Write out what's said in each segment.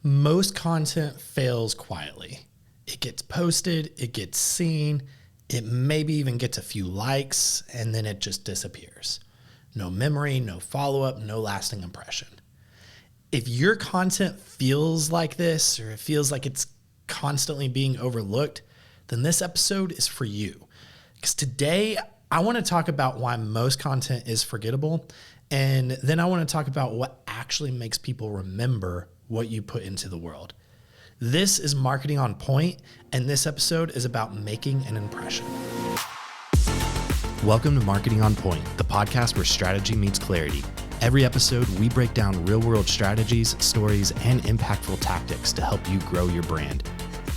Most content fails quietly. It gets posted, it gets seen, it maybe even gets a few likes, and then it just disappears. No memory, no follow-up, no lasting impression. If your content feels like this, or it feels like it's constantly being overlooked, then this episode is for you. Because today, I want to talk about why most content is forgettable, and then I want to talk about what actually makes people remember what you put into the world. This is Marketing on Point, and this episode is about making an impression. Welcome to Marketing on Point, the podcast where strategy meets clarity. Every episode, we break down real-world strategies, stories, and impactful tactics to help you grow your brand.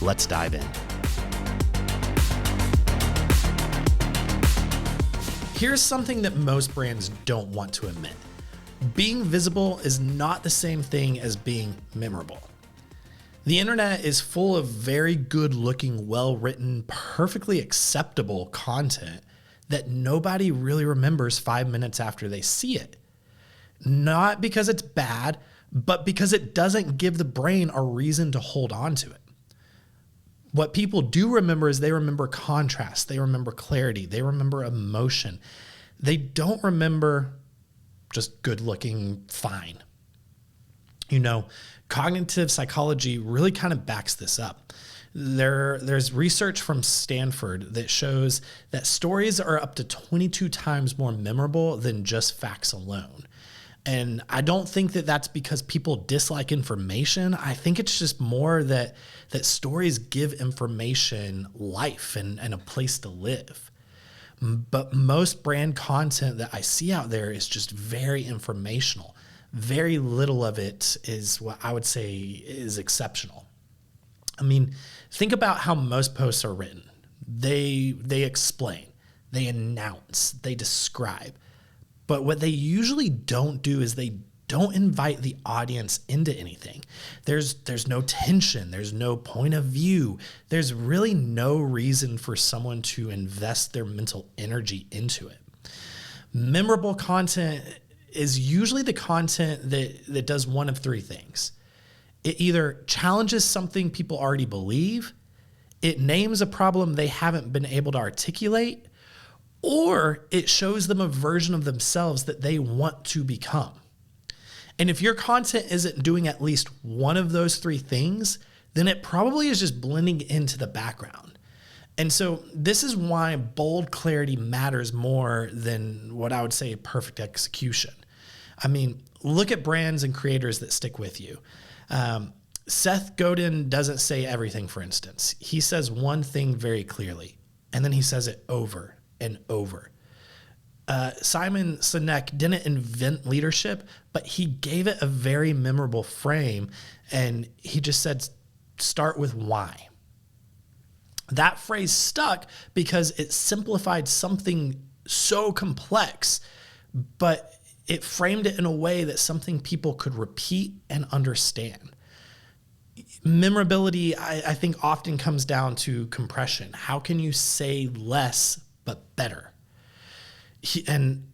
Let's dive in. Here's something that most brands don't want to admit. Being visible is not the same thing as being memorable. The internet is full of very good-looking, well-written, perfectly acceptable content that nobody really remembers 5 minutes after they see it. Not because it's bad, but because it doesn't give the brain a reason to hold on to it. What people do remember is they remember contrast, they remember clarity, they remember emotion. They don't remember just good-looking fine. You know, cognitive psychology really kind of backs this up. There's research from Stanford that shows that stories are up to 22 times more memorable than just facts alone. And I don't think that that's because people dislike information. I think it's just more that stories give information life and a place to live. But most brand content that I see out there is just very informational. Very little of it is what I would say is exceptional. I mean, think about how most posts are written. They explain, they announce, they describe. But what they usually don't do is they don't invite the audience into anything. There's no tension. There's no point of view. There's really no reason for someone to invest their mental energy into it. Memorable content is usually the content that does one of three things. It either challenges something people already believe, it names a problem they haven't been able to articulate, or it shows them a version of themselves that they want to become. And if your content isn't doing at least one of those three things, then it probably is just blending into the background. And so this is why bold clarity matters more than what I would say perfect execution. I mean, look at brands and creators that stick with you. Seth Godin doesn't say everything, for instance. He says one thing very clearly, and then he says it over and over. Simon Sinek didn't invent leadership, but he gave it a very memorable frame, and he just said, start with why. That phrase stuck because it simplified something so complex, but it framed it in a way that something people could repeat and understand. Memorability, I think, often comes down to compression. How can you say less but better? And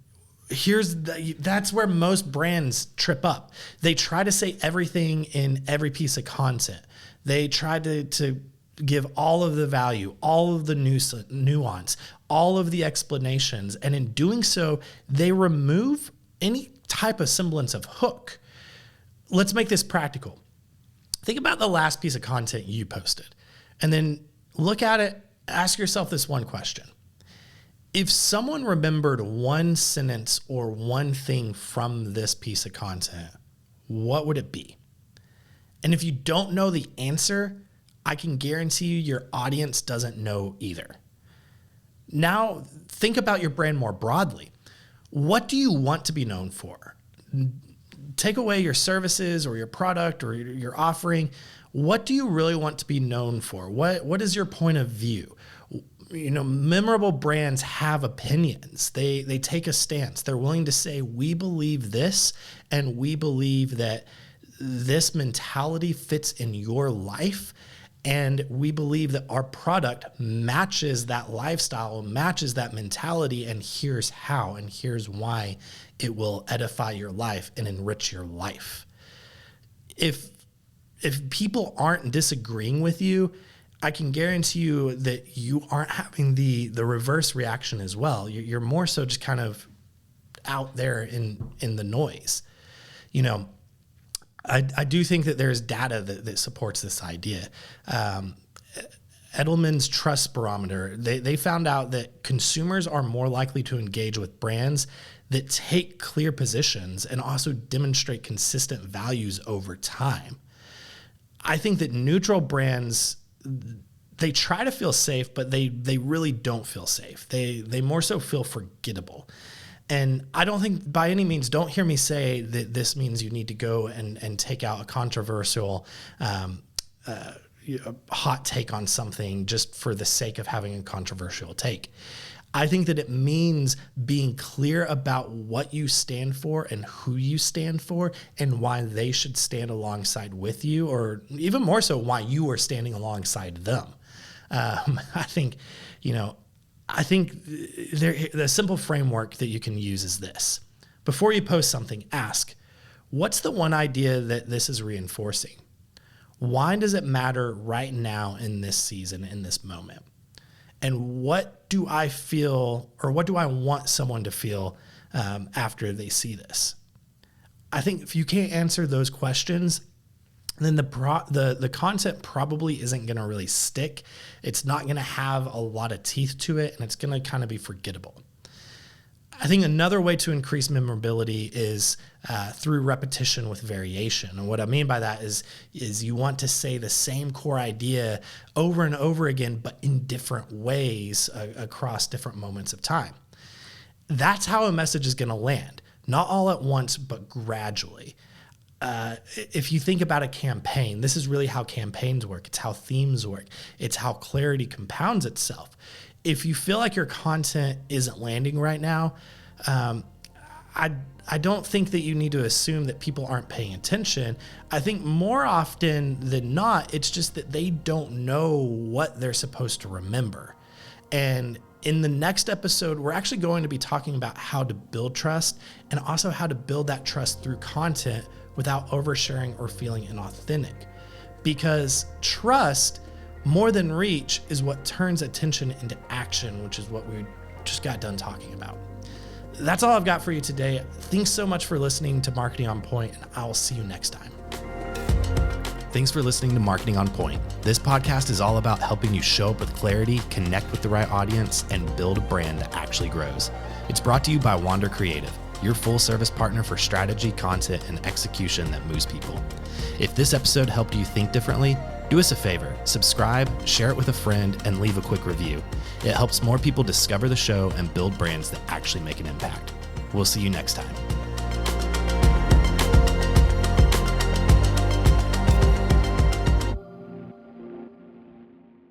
that's where most brands trip up. They try to say everything in every piece of content. They try to give all of the value, all of the nuance, all of the explanations. And in doing so, they remove any type of semblance of hook. Let's make this practical. Think about the last piece of content you posted, and then look at it, ask yourself this one question. If someone remembered one sentence or one thing from this piece of content, what would it be? And if you don't know the answer, I can guarantee you your audience doesn't know either. Now, think about your brand more broadly. What do you want to be known for? Take away your services or your product or your offering. What do you really want to be known for? What is your point of view? You know, memorable brands have opinions. They take a stance. They're willing to say, we believe this, and we believe that this mentality fits in your life. And we believe that our product matches that lifestyle, matches that mentality, and here's how, and here's why it will edify your life and enrich your life. If if people aren't disagreeing with you, I can guarantee you that you aren't having the reverse reaction as well. You're more so just kind of out there in the noise. I do think that there's data that supports this idea. Edelman's Trust Barometer, they found out that consumers are more likely to engage with brands that take clear positions and also demonstrate consistent values over time. I think that neutral brands, they try to feel safe, but they really don't feel safe. They more so feel forgettable. And I don't think by any means, don't hear me say that this means you need to go and take out a controversial hot take on something just for the sake of having a controversial take. I think that it means being clear about what you stand for and who you stand for and why they should stand alongside with you, or even more so why you are standing alongside them. I think the simple framework that you can use is this. Before you post something, ask, what's the one idea that this is reinforcing? Why does it matter right now in this season, in this moment? And what do I feel, or what do I want someone to feel after they see this? I think if you can't answer those questions, then the content probably isn't going to really stick. It's not going to have a lot of teeth to it, and it's going to kind of be forgettable. I think another way to increase memorability is through repetition with variation. And what I mean by that is you want to say the same core idea over and over again, but in different ways across different moments of time. That's how a message is going to land. Not all at once, but gradually. If you think about a campaign, this is really how campaigns work. It's how themes work. It's how clarity compounds itself. If you feel like your content isn't landing right now, I don't think that you need to assume that people aren't paying attention. I think more often than not, it's just that they don't know what they're supposed to remember. And in the next episode, we're actually going to be talking about how to build trust and also how to build that trust through content without oversharing or feeling inauthentic. Because trust, more than reach, is what turns attention into action, which is what we just got done talking about. That's all I've got for you today. Thanks so much for listening to Marketing on Point, and I'll see you next time. Thanks for listening to Marketing on Point. This podcast is all about helping you show up with clarity, connect with the right audience, and build a brand that actually grows. It's brought to you by Wander Creative, your full-service partner for strategy, content, and execution that moves people. If this episode helped you think differently, do us a favor, subscribe, share it with a friend, and leave a quick review. It helps more people discover the show and build brands that actually make an impact. We'll see you next time.